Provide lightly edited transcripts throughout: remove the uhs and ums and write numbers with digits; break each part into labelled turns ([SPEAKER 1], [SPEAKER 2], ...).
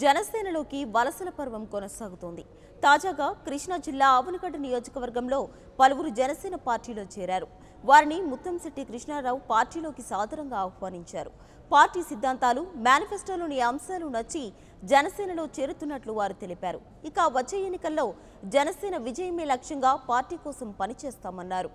[SPEAKER 1] జనసేనలోకి వలసల పర్వం కొనసాగుతోంది. తాజాగా కృష్ణా జిల్లా ఆవునగడ్డ నియోజకవర్గంలో పలువురు జనసేన పార్టీలో చేరారు. వారిని ముత్తంశెట్టి కృష్ణారావు పార్టీలోకి సాదరంగా ఆహ్వానించారు. పార్టీ సిద్ధాంతాలు, మేనిఫెస్టోలోని అంశాలు నచ్చి జనసేనలో చేరుతున్నట్లు వారు తెలిపారు. ఇక వచ్చే ఎన్నికల్లో జనసేన విజయమే లక్ష్యంగా పార్టీ కోసం పనిచేస్తామన్నారు.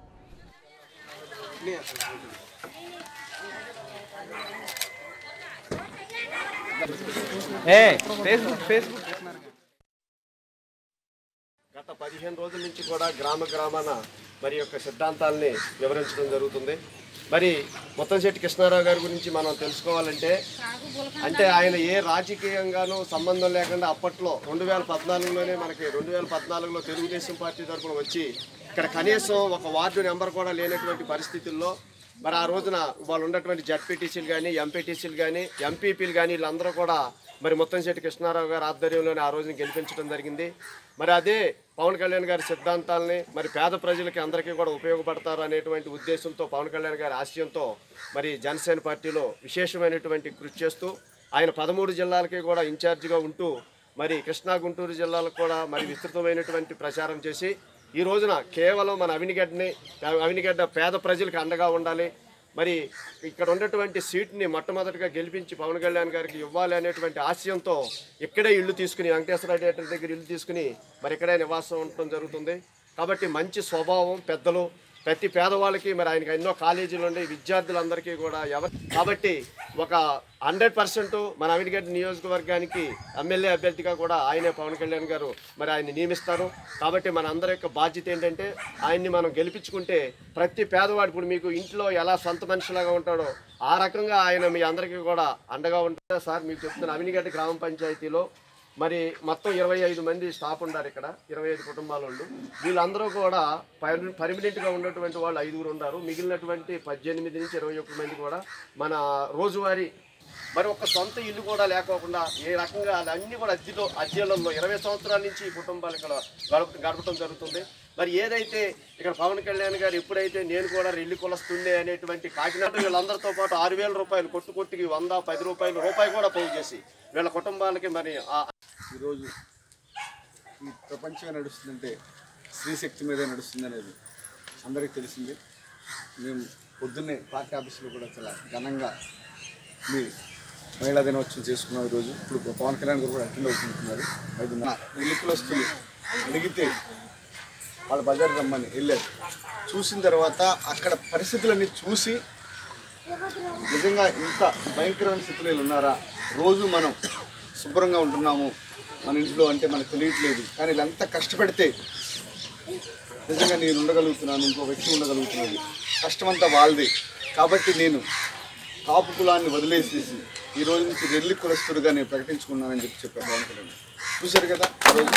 [SPEAKER 2] గత 15 రోజుల నుంచి కూడా గ్రామాన మరి యొక్క సిద్ధాంతాలని వివరించడం జరుగుతుంది. మరి ముత్తంశెట్టి కృష్ణారావు గారి గురించి మనం తెలుసుకోవాలంటే ఆయన ఏ రాజకీయంగానూ సంబంధం లేకుండా అప్పట్లో 2014లోనే మనకి 2014లో తెలుగుదేశం పార్టీ తరఫున వచ్చి ఇక్కడ కనీసం ఒక వార్డు నెంబర్ కూడా లేనటువంటి పరిస్థితుల్లో మరి ఆ రోజున వాళ్ళు ఉన్నటువంటి జడ్పీటీసీలు కానీ, ఎంపీటీసీలు కానీ, ఎంపీపీలు కానీ వీళ్ళందరూ కూడా మరి ముత్తంశెట్టి కృష్ణారావు గారి ఆధ్వర్యంలోనే ఆ రోజున గెలిపించడం జరిగింది. మరి అదే పవన్ కళ్యాణ్ గారి సిద్ధాంతాలని మరి పేద ప్రజలకి అందరికీ కూడా ఉపయోగపడతారు అనేటువంటి ఉద్దేశంతో పవన్ కళ్యాణ్ గారి ఆశయంతో మరి జనసేన పార్టీలో విశేషమైనటువంటి కృషి చేస్తూ ఆయన 13 జిల్లాలకి కూడా ఇన్ఛార్జిగా ఉంటూ మరి కృష్ణా, గుంటూరు జిల్లాలకు కూడా మరి విస్తృతమైనటువంటి ప్రచారం చేసి ఈ రోజున కేవలం మన అవినిగడ్డ పేద ప్రజలకు అండగా ఉండాలి, మరి ఇక్కడ ఉన్నటువంటి సీట్ని మొట్టమొదటిగా గెలిపించి పవన్ కళ్యాణ్ గారికి ఇవ్వాలి అనేటువంటి ఆశయంతో ఇక్కడే ఇల్లు తీసుకుని వెంకటేశ్వర థియేటర్ దగ్గర ఇల్లు తీసుకుని మరి ఇక్కడే నివాసం ఉండటం జరుగుతుంది. కాబట్టి మంచి స్వభావం, పెద్దలు, ప్రతి పేదవాళ్ళకి మరి ఆయనకి ఎన్నో కాలేజీలు ఉండే విద్యార్థులందరికీ కూడా కాబట్టి ఒక 100% మన అవినిగడ్డ నియోజకవర్గానికి ఎమ్మెల్యే అభ్యర్థిగా కూడా ఆయనే పవన్ కళ్యాణ్ గారు మరి ఆయన్ని నియమిస్తారు. కాబట్టి మన అందరి యొక్క బాధ్యత ఏంటంటే ఆయన్ని మనం గెలిపించుకుంటే ప్రతి పేదవాడు ఇప్పుడు మీకు ఇంట్లో ఎలా సొంత మనిషిలాగా ఉంటాడో ఆ రకంగా ఆయన మీ అందరికీ కూడా అండగా ఉంటారు. సార్ మీకు చెప్తున్న అవినిగడ్డ గ్రామ పంచాయతీలో మరి మొత్తం 25 మంది స్టాఫ్ ఉన్నారు. ఇక్కడ 25 కుటుంబాల వాళ్ళు, వీళ్ళందరూ కూడా పర్మనెంట్గా ఉన్నటువంటి వాళ్ళు 5 ఉన్నారు. మిగిలినటువంటి 18 నుంచి 21 మంది కూడా మన రోజువారీ మరి ఒక సొంత ఇల్లు కూడా లేకోకుండా ఏ రకంగా అన్నీ కూడా అద్దెలలో 20 సంవత్సరాల నుంచి ఈ కుటుంబాలు ఇక్కడ గడపడం జరుగుతుంది. మరి ఏదైతే ఇక్కడ పవన్ కళ్యాణ్ గారు ఎప్పుడైతే నేను కూడా రెల్లి కొలుస్తుండే అనేటువంటి కాకినాడ వీళ్ళందరితో పాటు 6,000 రూపాయలు కొట్టుకి 100, 10 రూపాయి కూడా పోగు చేసి వీళ్ళ కుటుంబాలకి మరి
[SPEAKER 3] ఈరోజు ఈ ప్రపంచమే నడుస్తుందంటే స్త్రీశక్తి మీదే నడుస్తుంది అనేది అందరికీ తెలిసింది. మేము పొద్దున్నే పార్టీ ఆఫీసులో కూడా చాలా ఘనంగా మీ మహిళా దినోత్సవం చేసుకున్నాం ఈరోజు. ఇప్పుడు పవన్ కళ్యాణ్ గారు కూడా అటెండ్ అవుతుంటున్నారు. 5 ఎన్నికలు వస్తుంది అడిగితే వాళ్ళ బజార్ రమ్మని వెళ్ళారు. చూసిన తర్వాత అక్కడ పరిస్థితులన్నీ చూసి నిజంగా ఇంత భయంకరమైన స్థితిలో ఉన్నారా, రోజు మనం శుభ్రంగా ఉంటున్నాము మన ఇంట్లో అంటే మనకు తెలియట్లేదు, కానీ ఇదంతా కష్టపడితే నిజంగా నేను ఉండగలుగుతున్నాను, ఇంకో వ్యక్తి ఉండగలుగుతున్నాను, కష్టమంతా వాళ్ళది. కాబట్టి నేను కాపు కులాన్ని వదిలేసేసి ఈ రోజు నుంచి రెల్లి కులస్తుడుగా నేను ప్రకటించుకున్నానని చెప్పాను పవన్ కళ్యాణ్. చూశారు కదా రోజు.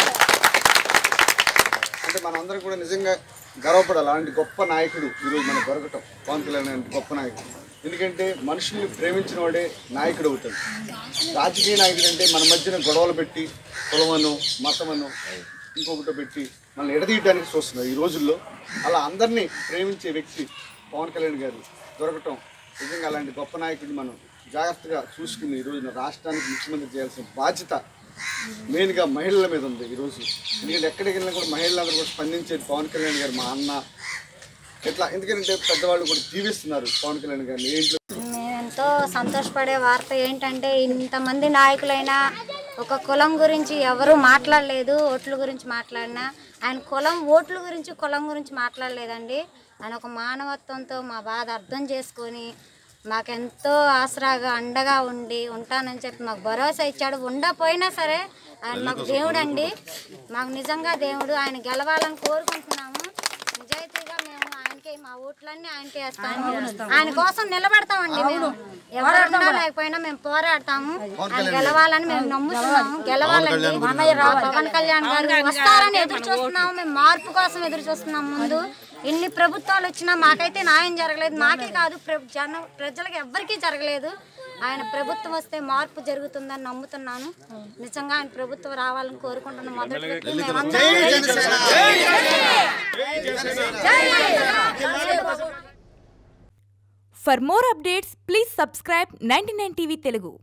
[SPEAKER 3] అంటే మనందరం కూడా నిజంగా గర్వపడాలి. అలాంటి గొప్ప నాయకుడు ఈరోజు మనకు దొరకటం పవన్ కళ్యాణ్ అంటే గొప్ప నాయకుడు. ఎందుకంటే మనుషుల్ని ప్రేమించిన వాడే నాయకుడు అవుతాడు. రాజకీయ నాయకుడు అంటే మన మధ్యన గొడవలు పెట్టి కులమను, మతమను, ఇంకొకటి పెట్టి మనల్ని ఎడదీయడానికి చూస్తున్నారు ఈ రోజుల్లో. అలా అందరినీ ప్రేమించే వ్యక్తి పవన్ కళ్యాణ్ గారు దొరకటం నిజంగా అలాంటి గొప్ప నాయకుడిని మనం జాగ్రత్తగా చూసుకుని ఈరోజున రాష్ట్రానికి ముఖ్యమంత్రి చేయాల్సిన బాధ్యత మెయిన్గా మహిళల మీద ఉంది ఈరోజు. ఎందుకంటే ఎక్కడికి వెళ్ళినా కూడా మహిళలందరూ కూడా స్పందించేది పవన్ కళ్యాణ్ గారు, మా అన్న ఎట్లా. ఎందుకంటే పెద్దవాళ్ళు కూడా జీవిస్తున్నారు పవన్ కళ్యాణ్ గారిని.
[SPEAKER 4] ఎంతో సంతోషపడే వార్త ఏంటంటే ఇంతమంది నాయకులైనా ఒక కులం గురించి ఎవరు మాట్లాడలేదు. ఓట్ల గురించి మాట్లాడినా ఆయన ఓట్ల గురించి కులం గురించి మాట్లాడలేదండి. ఆయన ఒక మానవత్వంతో మా బాధ అర్థం చేసుకొని మాకెంతో ఆసరాగా అండగా ఉండి ఉంటానని చెప్పి మాకు భరోసా ఇచ్చాడు. ఉండపోయినా సరే ఆయన మాకు దేవుడు అండి, మాకు నిజంగా దేవుడు. ఆయన గెలవాలని కోరుకుంటున్నాము. నిజాయితీగా మేము ఆయనకే మా ఓట్లన్నీ ఆయనకే వేస్తాము. ఆయన కోసం నిలబడతామండి. మేము ఎవరున్నా లేకపోయినా మేము పోరాడతాము. ఆయన గెలవాలని మేము నమ్ముతున్నాము. గెలవాలండి. పవన్ కళ్యాణ్ గారు వస్తారని ఎదురు చూస్తున్నాము. మేము మార్పు కోసం ఎదురు చూస్తున్నాము. ముందు ఎన్ని ప్రభుత్వాలు వచ్చినా మాకైతే న్యాయం జరగలేదు. మాకే కాదు, ప్రజలకు ఎవ్వరికీ జరగలేదు. ఆయన ప్రభుత్వం వస్తే మార్పు జరుగుతుందని నమ్ముతున్నాను. నిజంగా ఆయన ప్రభుత్వం రావాలని కోరుకుంటున్నాను.
[SPEAKER 5] For more updates, please subscribe 99 TV Telugu.